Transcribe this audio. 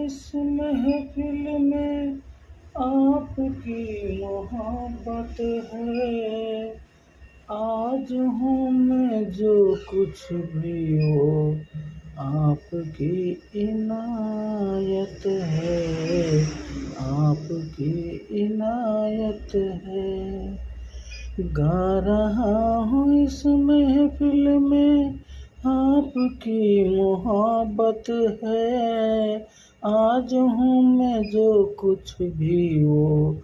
इस महफिल में आपकी मोहब्बत है। आज हूँ मैं जो कुछ भी हो, आपकी इनायत है, आपकी इनायत है। गा रहा हूँ इस महफिल में आपकी मोहब्बत है। आज हूँ मैं जो कुछ भी हो,